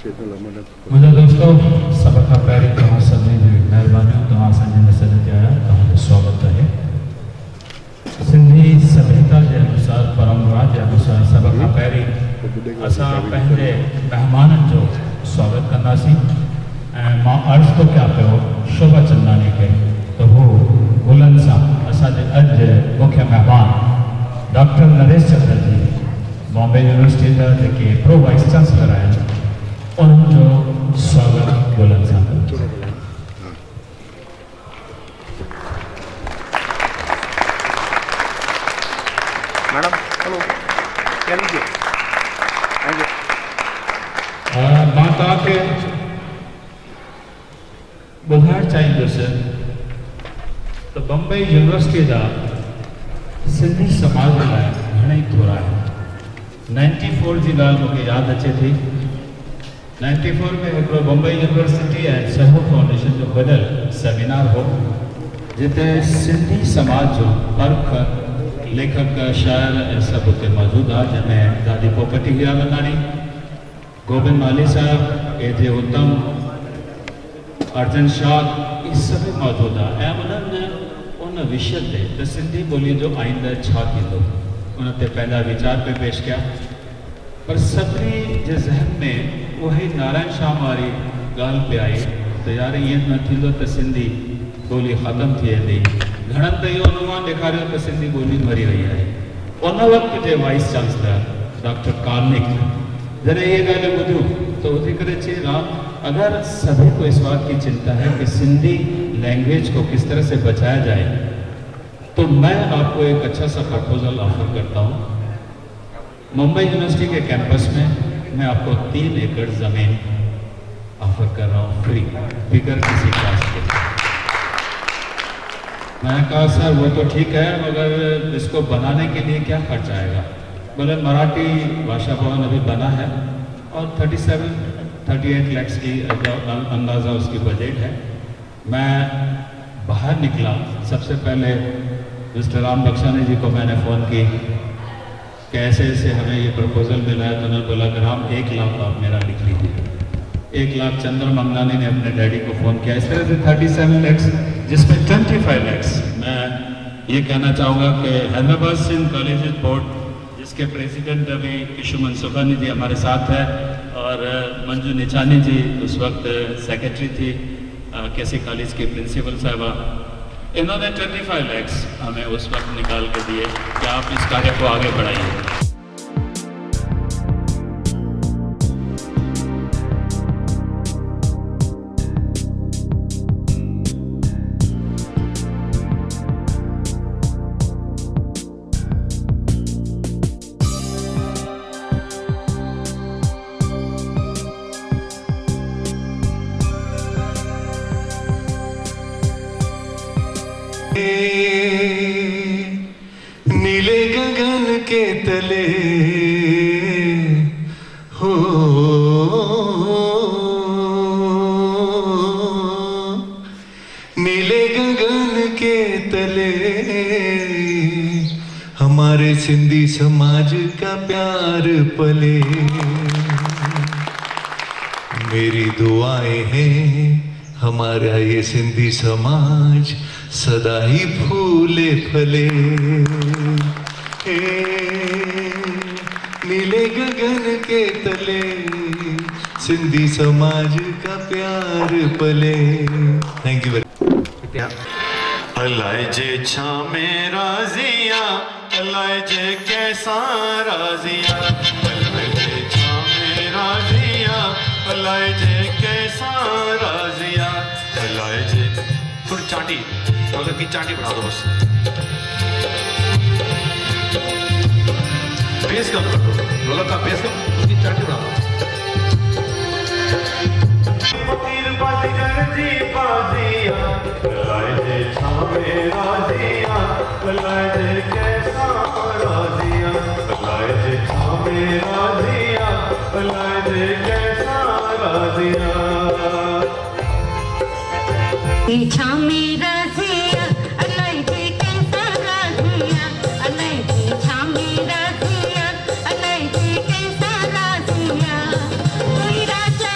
मुझे दोस्तों सबक पैरी तव्हां सभिनी जी महिरबानी तव्हां असांजे नसर ते आया तव्हांजो स्वागत है। सिंधी सभ्यता के अनुसार परंपरा के अनुसार सबक पैरी असां पंहिंजे मेहमाननि जो स्वागत कंदासीं ऐं मां अर्ज़ थो कयां पियो शोभा चंदानी के तो वो गुलनि सां असांजे अॼु मुख्य मेहमान डॉक्टर नरेश चंद्र जी बॉम्बे यूनिवर्सिटी जा जेके प्रो वाइस चांसलर आहिनि उन्हनि जो स्वागत गुलनि सां कयो। मैडम हेलो क्या लीजिए मां तव्हांखे ॿुधाइणु चाहींदुसि त बम्बई यूनिवर्सिटी जा सिंधी समाज लाइ घणेई थोरा आहिनि। 94 जी ॻाल्हि मूंखे यादि अचे थी। 94 में हिकिड़ो बम्बई यूनिवर्सिटी ऐं सहयोग फाउंडेशन जो गॾियल सेमिनार हो जिते सिंधी समाज जो अर्ख लेखक शायर ऐं सभु हुते मौजूदु आहे, जंहिंमें दादी पोपटी हीरानंदाणी, गोविंद माली साहब, ए जे उत्तम, अर्जन शाह, ये सभु मौजूदु आहे। ऐं उन्हनि उन विषय ते त सिंधी ॿोलीअ जो आईंदह छा थींदो उन ते पंहिंजा वीचार पे पेश कया। पर सभिनी जे ज़हन में उहे नारायण शाह वारी ॻाल्हि पे आई त यार ईअं न थींदो त सिंधी ॿोली ख़तमु थी वेंदी। घणनि त इहो अनुमान ॾेखारियो त सिंधी ॿोली मरी रही आहे। उन वक़्त जे वाइस चांसलर डॉक्टर कार्निक जॾहिं ये ॻाल्हि ॿुधियूं तो उठी करे चई राम, अगर सभी को इस बात की चिंता है कि सिंधी लैंग्वेज को किस तरह से बचाया जाए तो मैं आपको एक अच्छा सा प्रपोजल ऑफर करता हूँ। मुंबई यूनिवर्सिटी के कैंपस में मैं आपको 3 एकड़ ज़मीन ऑफर कर रहा हूँ फ्री, बिगर किसी कास्ट के। मैंने कहा सर वो तो ठीक है मगर इसको बनाने के लिए क्या खर्च आएगा? बोले मराठी भाषा भवन अभी बना है और 38 लाख की अंदाज़ा उसकी बजट है। मैं बाहर निकला, सबसे पहले मिस्टर राम बख्शानी जी को मैंने फ़ोन की कि ऐसे ऐसे हमें ये प्रपोज़ल मिला है। तो उन्होंने बोला कि राम 1 लाख आप मेरा लिख लीजिए। 1 लाख चंद्र मंगनानी ने अपने डैडी को फ़ोन किया। इस तरह से 37 लाख जिसमें 25 लाख। मैं ये कहना चाहूँगा कि हैदराबाद सिंध कॉलेज बोर्ड जिसके प्रेसिडेंट अभी किशुमन सुखानी जी हमारे साथ है और मंजू निचानी जी उस वक्त सेक्रेटरी थी केसी कॉलेज की प्रिंसिपल साहिबा, इन्होंने 25 लाख हमें उस वक्त निकाल के दिए कि आप इस कार्य को आगे बढ़ाइए। नीले गगन के तले हो नीले गगन के तले हमारे सिंधी समाज का प्यार पले। मेरी दुआएं हैं हमारा ये सिंधी समाज सदा ही फूले फले। नीले गगन के तले सिंधी समाज का प्यार पले। Thank you very much. अलाए जे छा में राजिया, अलाए जे कैसा राजिया, अलाए जे छा में राजिया, अलाए जे कैसा राजिया, अलाए जे। थोड़ी चांटी ढोलक की चांटी बढ़ा दो बस, बेस कम कर दो, ढोलक का बेस कम, उसकी चांटी बढ़ा दो। फकीर बाजीगर जी बाजिया, अलाए जे छा में राजिया, अलाए जे कैसा राजिया, अलाए जे छा में राजिया, अलाए जे कैसा राजिया। छा में राजिया, अलाए जे कैसा राजिया, अलाए जे छा में राजिया, अलाए जे कैसा राजिया। कोई राजा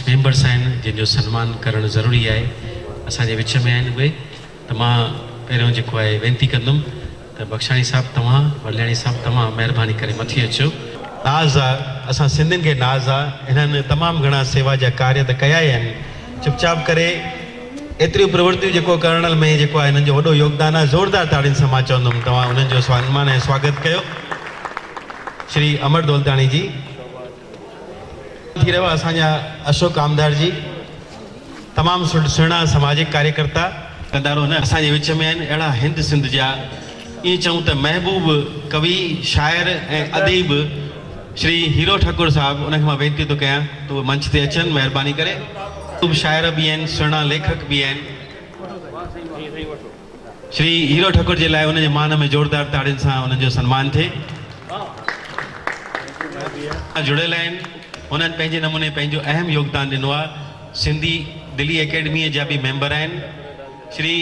कुछ मेंबर्स आहिनि जिनजो सम्मान करणु ज़रूरी आहे, असांजे विच में आहिनि उहे। त मां पहिरियों जेको आहे वेनती कंदुमि त बख्शाणी साहब तव्हां, वल्याणी साहब तव्हां महिरबानी करे मथी अचो। नाज़ आहे, असां सिंधियुनि खे नाज़ आहे, हिननि तमामु घणा सेवा जा कार्य त कया ई आहिनि। चुपचाप करे एतिरियूं प्रवृत्तियूं जेको करण में जेको आहे हिननि जो वॾो योगदान आहे। ज़ोरदार ताड़ियुनि सां मां चवंदुमि तव्हां उन्हनि जो सम्मान ऐं स्वागत कयो। श्री अमर दौलताणी जी थी रहियो, असांजा अशोक आमदार जी तमामु सुहिणा सामाजिक कार्यकर्ता कंदारो न असांजे विच में आहिनि। अहिड़ा हिंद सिंध जा ईअं चऊं त महबूब कवि शाइर ऐं अदीब श्री हीरो ठाकुर साहब, उनखे मां वेनती थो कयां त मंच ते अचनि महिरबानी करे। शाइर बि आहिनि, सुहिणा लेखक बि आहिनि। श्री हीरो ठाकुर जे लाइ उनजे मान में ज़ोरदार ताड़ियुनि सां उन्हनि जो सम्मान थिए। जुड़ियल आहिनि, उन्हनि पंहिंजे नमूने पंहिंजो अहम योगदान ॾिनो आहे। सिंधी दिल्ली एकेडमीअ जा बि मेंबर आहिनि। श्री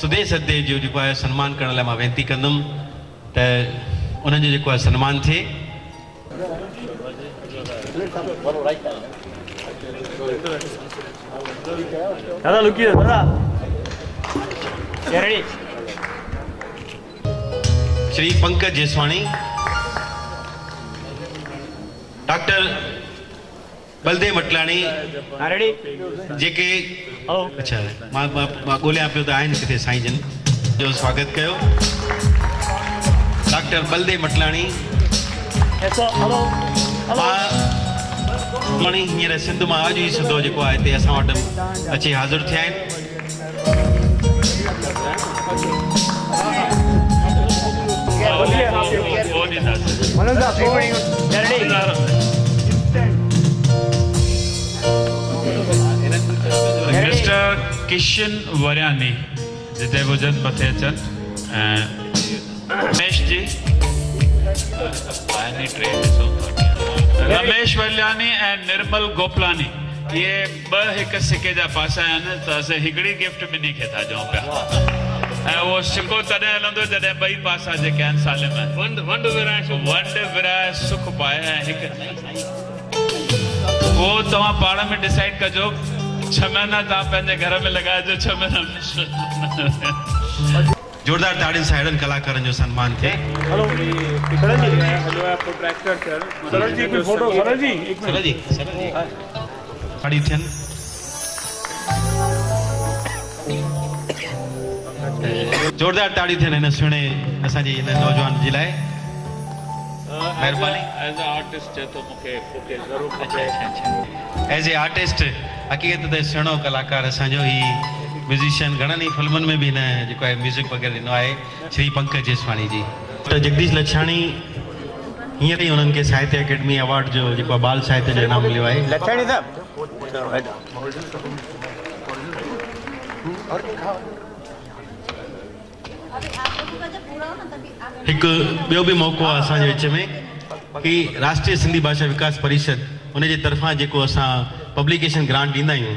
सुदेश सचदेव जो जेको आहे सम्मान करण लाइ मां वेनती कंदुमि त उन्हनि जो जेको आहे सम्मान थिए। दादा लुकिए दादा। श्री पंकज जेसवाणी, डॉक्टर बलदेव मटलाणी जेके अच्छा मां ॻोल्हियां पियो त आहिनि किथे साईं जन जो स्वागत कयो। डॉक्टर बलदेव मटलाणी मां हींअर सिंध मां अॼु ई सिधो जेको आहे हिते असां वटि अची हाज़िर थिया आहिनि। मिस्टर किशन वरियानी जिते हुजनि मथे अचनि, ऐं रमेश जी रमेश वल्यानी ऐं निर्मल गोपलानी, ये ॿ हिकु सिके जा पासा आहिनि त असां हिकिड़ी गिफ्ट ॿिन्ही खे था ॾियूं पिया। ऐं उहो सिको तॾहिं हलंदो जॾहिं ॿई पासा जेके आहिनि सालिम आहिनि। वंड विराए सुख पाए। ऐं हिकु उहो तव्हां पाण में डिसाइड कजो, 6 महीना तव्हां पंहिंजे घर में लॻाइजो, 6 महीना जोरदार ताड़ियुनि सां अहिड़नि कलाकारनि जो सम्मान थिए। खड़ी थियनि। जोरदार ताड़ी थियनि हिन सुहिणे असांजे हिन नौजवान जे लाइ। महिरबानी। एज ए आर्टिस्ट चए थो मूंखे ज़रूरु। एज ए आर्टिस्ट हक़ीक़त ते सुहिणो कलाकार असांजो ही म्यूज़िशियन घणनि ई फिल्मुनि में बि हिन जेको आहे म्यूज़िक वग़ैरह ॾिनो आहे, श्री पंकज जेसवाणी जी। जगदीश लछाणी हींअर ई उन्हनि खे साहित्य अकेडमी अवार्ड जो जेको आहे बाल साहित्य जो इनाम मिलियो आहे। लछाणी साहब हिकु ॿियो बि मौक़ो आहे असांजे विच में कि राष्ट्रीय सिंधी भाषा विकास परिषद उनजे तरफ़ां जेको असां पब्लिकेशन ग्रांट ॾींदा आहियूं,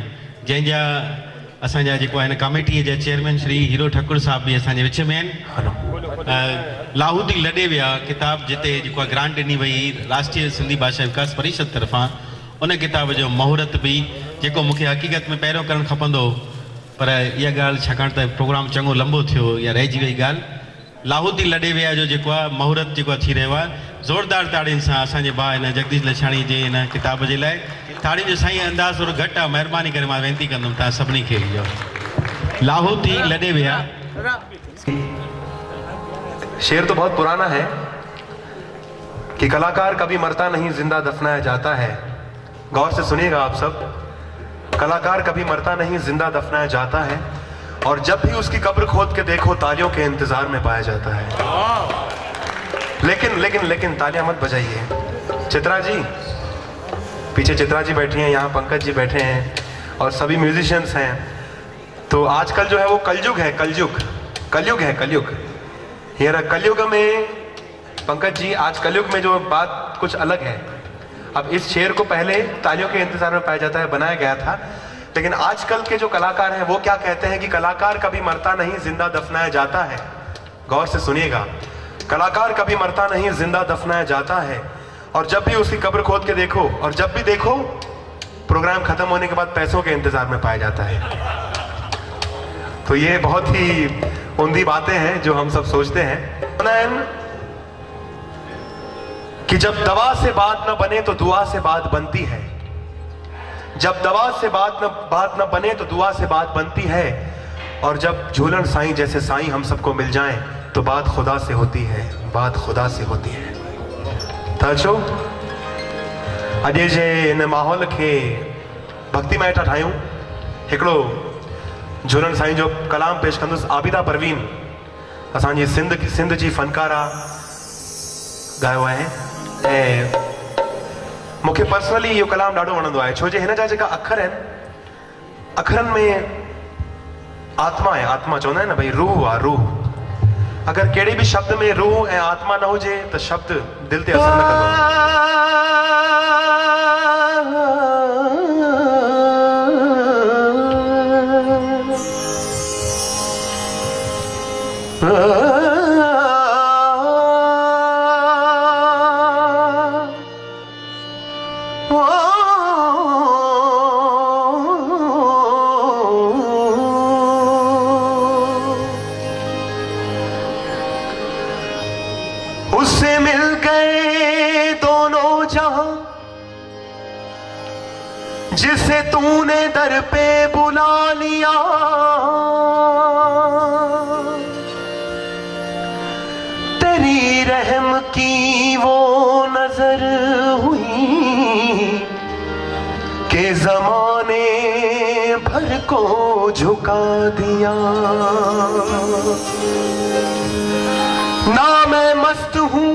जंहिंजा असांजा जेको आहे हिन कमेटीअ जा चेयरमैन श्री हीरो ठाकुर साहब बि असांजे विच में आहिनि। लाहौती लॾे विया किताब जिते जेको आहे ग्रांट ॾिनी वई राष्ट्रीय सिंधी भाषा विकास परिषद तरफ़ां, उन किताब जो मुहूर्त बि जेको मूंखे हक़ीक़त में पहिरियों करणु खपंदो, पर इहा ॻाल्हि छाकाणि त प्रोग्राम चङो लंबो थियो या रहिजी वई ॻाल्हि, लाहौती लॾे विया जो जेको आहे मुहूर्त जेको थी रहियो आहे। ज़ोरदार ताड़ियुनि सां असांजे भाउ हिन जगदीश लछाणी जे हिन किताब जे लाइ ताड़ियुनि जो साईं अंदाज़ थोरो घटि आहे, महिरबानी करे मां वेनती कंदुमि तव्हां सभिनी खे इहो लाहौती लॾे विया। शेर तो बहुत पुराना है कि कलाकार कभी मरता नहीं जिंदा दफनाया जाता है। गौर से सुनिएगा आप सब, कलाकार कभी मरता नहीं जिंदा दफनाया जाता है, और जब भी उसकी कब्र खोद के देखो तालियों के इंतजार में पाया जाता है। लेकिन लेकिन लेकिन तालियां मत बजाइए। चित्रा जी पीछे, चित्रा जी बैठी हैं, यहाँ पंकज जी बैठे हैं और सभी म्यूजिशियंस हैं। तो आजकल जो है वो कलयुग है, कलयुग है कलयुग। ये कलयुग में पंकज जी, आज कलयुग में जो बात कुछ अलग है। अब इस शेर को पहले तालियों के इंतजार में पाया जाता है बनाया गया था, लेकिन आजकल के जो कलाकार हैं वो क्या कहते हैं कि कलाकार कभी मरता नहीं जिंदा दफनाया जाता है। गौर से सुनिएगा, कलाकार कभी मरता नहीं जिंदा दफनाया जाता है, और जब भी उसकी कब्र खोद के देखो, और जब भी देखो प्रोग्राम खत्म होने के बाद पैसों के इंतजार में पाया जाता है। तो ये बहुत ही उम्दी बातें हैं जो हम सब सोचते हैं कि जब दवा से बात न बने तो दुआ से बात बनती है, जब दवा से बात न बने तो दुआ से बात बनती है, और जब झूलन साईं जैसे साईं हम सबको मिल जाएं तो बात खुदा से होती है, बात खुदा से होती है। तवज्जो, अॼु जे इन माहौल खे भक्तिमय था ठाहियूं। हिकिड़ो झूलन साईं जो कलाम पेश कंदुसि। आबिदा परवीन असांजी सिंध जी फनकारा गायो आहे ऐं मूंखे पर्सनली इहो कलाम ॾाढो वणंदो आहे, छो जे हिन जा जेका अखर आहिनि, अखरनि में आत्मा आहे। आत्मा चवंदा आहिनि न भई रूह आहे, रूह। अगर कहिड़े भी शब्द में रूह ऐं आत्मा न हुजे तो शब्द दिल ते असर न उससे मिल गए दोनों जहां, जिसे तूने दर पे बुला लिया। तेरी रहम की वो नजर हुई कि जमाने भर को झुका दिया। ना मैं मस्त हूं,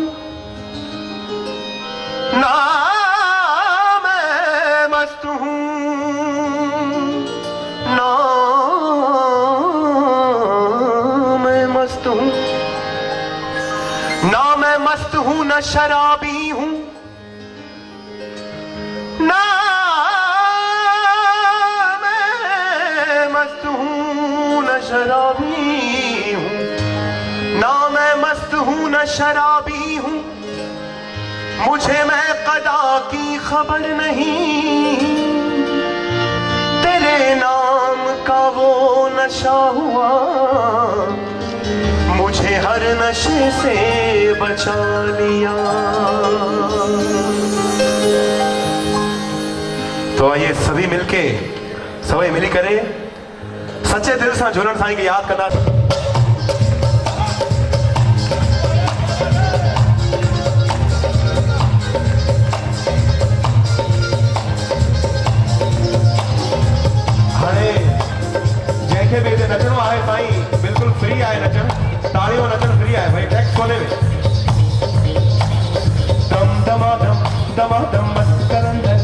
ना मैं मस्त हूं, ना मैं मस्त हूं, ना मैं मस्त हूं, ना शराबी हूं, ना मैं मस्त हूं, ना शराबी हूं, ना मैं मस्त हूं, न शराबी हूं। मुझे मैं कदा की खबर नहीं, तेरे नाम का वो नशा हुआ, मुझे हर नशे से बचा लिया। तो आइए सभी मिलके सभी मिली करे सच्चे दिल से झूलन साईं की याद करना। नचणो आहे साईं, बिल्कुल फ्री आहे नचण, ताड़ियों नचण फ्री आहे भाई, टैक्स कोने में। दम दमादम दमादम मस्त कलंदर,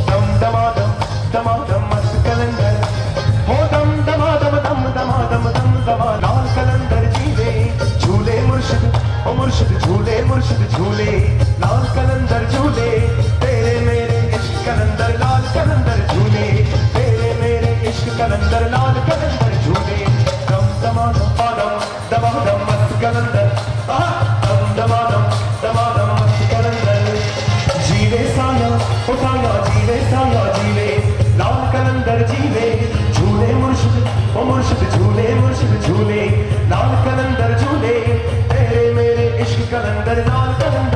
दम दमादम दमादम मस्त कलंदर, हो दम दमादम दम दमादम दम दमा। लाल कलंदर झूले झूले मुर्शिद, ओ मुर्शिद झूले मुर्शिद झूले, लाल कलंदर झूले, तेरे मेरे इश्क कलंदर, लाल कलंदर झूले, तेरे मेरे इश्क कलंदर, लाल कलंदर झूले। दम दमादम पादम दमादम मस्त कलंदर, दम दमादम दमादम मस्त कलंदर। जीवे साया ओ साया जीवे साया जीवे, लाल कलंदर जीवे, झूले मुर्शिद ओ मुर्शिद झूले मुर्शिद झूले, लाल कलंदर झूले, तेरे मेरे इश्क कलंदर, लाल कलंदर